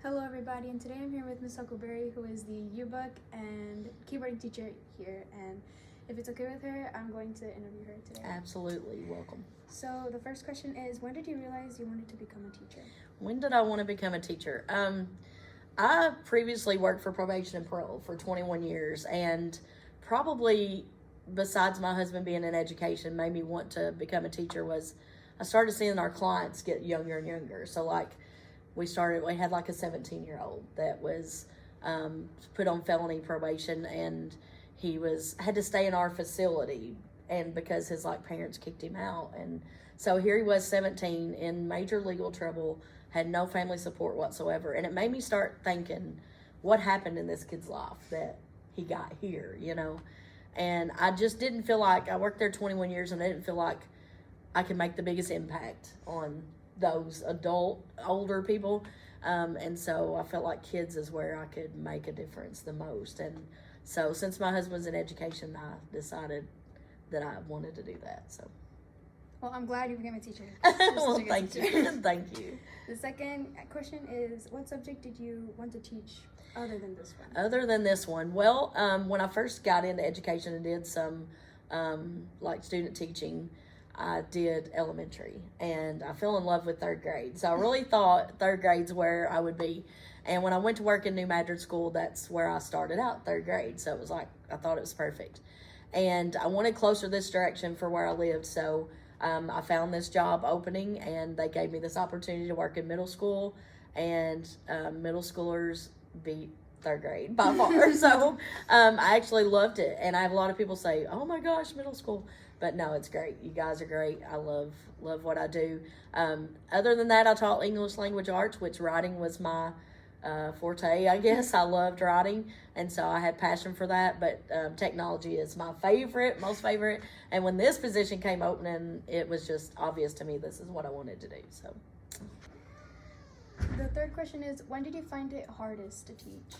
Hello everybody, and today I'm here with Miss Huckelbery, who is the yearbook and keyboarding teacher here, and if it's okay with her, I'm going to interview her today. Absolutely, welcome. So the first question is, when did you realize you wanted to become a teacher? When did I want to become a teacher? I previously worked for probation and parole for 21 years, and probably besides my husband being in education made me want to become a teacher was I started seeing our clients get younger and younger. So like we had like a 17-year-old that was put on felony probation, and he had to stay in our facility, and because his like parents kicked him out, and so here he was 17 in major legal trouble, had no family support whatsoever, and it made me start thinking what happened in this kid's life that he got here, and I just didn't feel like I worked there 21 years and I didn't feel like I could make the biggest impact on those older people, and so I felt like kids is where I could make a difference the most. And so since my husband's in education, I decided that I wanted to do that. So Well, I'm glad you became a teacher. well, thank you. Thank you. The second question is, what subject did you want to teach other than this one? Other than this one, well, when I first got into education and did some like student teaching, I did elementary, and I fell in love with third grade. So I really thought third grade's where I would be. And when I went to work in New Madrid School, that's where I started out, third grade. So it was like, I thought it was perfect. And I wanted closer this direction for where I lived. So I found this job opening, and they gave me this opportunity to work in middle school, and middle schoolers beat third grade by far. So I actually loved it. And I have a lot of people say, oh my gosh, middle school. But no, it's great. You guys are great. I love what I do. Other than that, I taught English language arts, which writing was my forte, I guess. I loved writing, and so I had passion for that. But technology is my most favorite. And when this position came opening, it was just obvious to me this is what I wanted to do. So The third question is, when did you find it hardest to teach?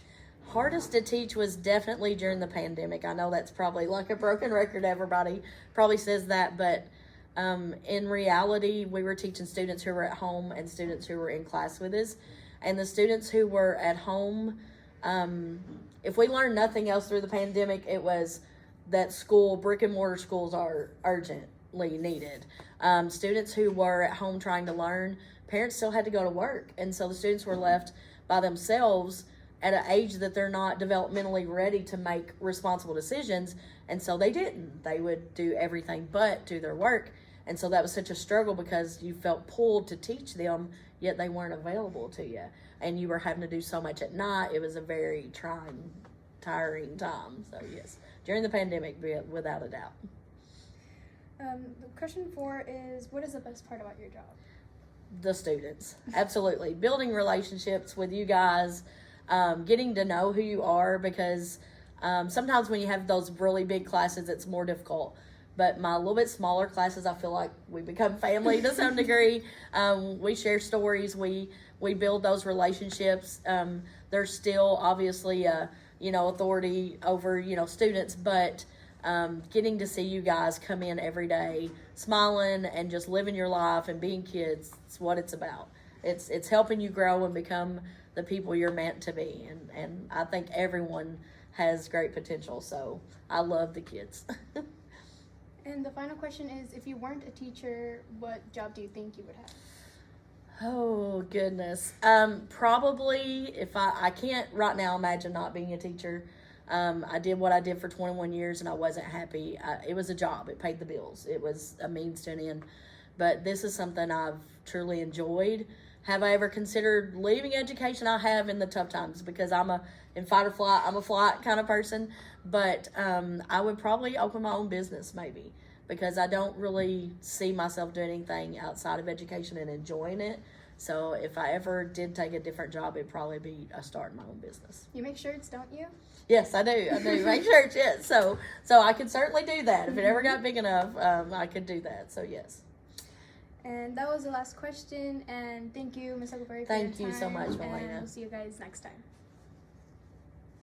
Hardest to teach was definitely during the pandemic. I know that's probably like a broken record. Everybody probably says that, but in reality, we were teaching students who were at home and students who were in class with us. And the students who were at home, if we learned nothing else through the pandemic, it was that brick and mortar schools are urgently needed. Students who were at home trying to learn, parents still had to go to work. And so the students were left by themselves at an age that they're not developmentally ready to make responsible decisions. And so they didn't. They would do everything but do their work. And so that was such a struggle because you felt pulled to teach them, yet they weren't available to you. And you were having to do so much at night. It was a very tiring time. So yes, during the pandemic, without a doubt. Question 4 is, what is the best part about your job? The students. Absolutely. Building relationships with you guys, getting to know who you are, because sometimes when you have those really big classes, it's more difficult. But my little bit smaller classes, I feel like we become family to some degree. We share stories. We build those relationships. There's still obviously authority over students, but getting to see you guys come in every day, smiling and just living your life and being kids, it's what it's about. It's helping you grow and become the people you're meant to be, and I think everyone has great potential, so I love the kids. And the final question is, if you weren't a teacher, what job do you think you would have? Oh goodness, probably if I can't right now imagine not being a teacher. I did what I did for 21 years and I wasn't happy. It was a job. It paid the bills. It was a means to an end, but this is something I've truly enjoyed. Have I ever considered leaving education? I have, in the tough times, because I'm in fight or flight. I'm a flight kind of person, but I would probably open my own business maybe, because I don't really see myself doing anything outside of education and enjoying it. So if I ever did take a different job, it'd probably be starting my own business. You make shirts, don't you? Yes, I do. I do make shirts. Yes, so I could certainly do that if it ever got big enough. I could do that. So yes. And that was the last question. And thank you, Ms. Huckelbery, for your time. Thank you so much, Mylena. And we'll see you guys next time.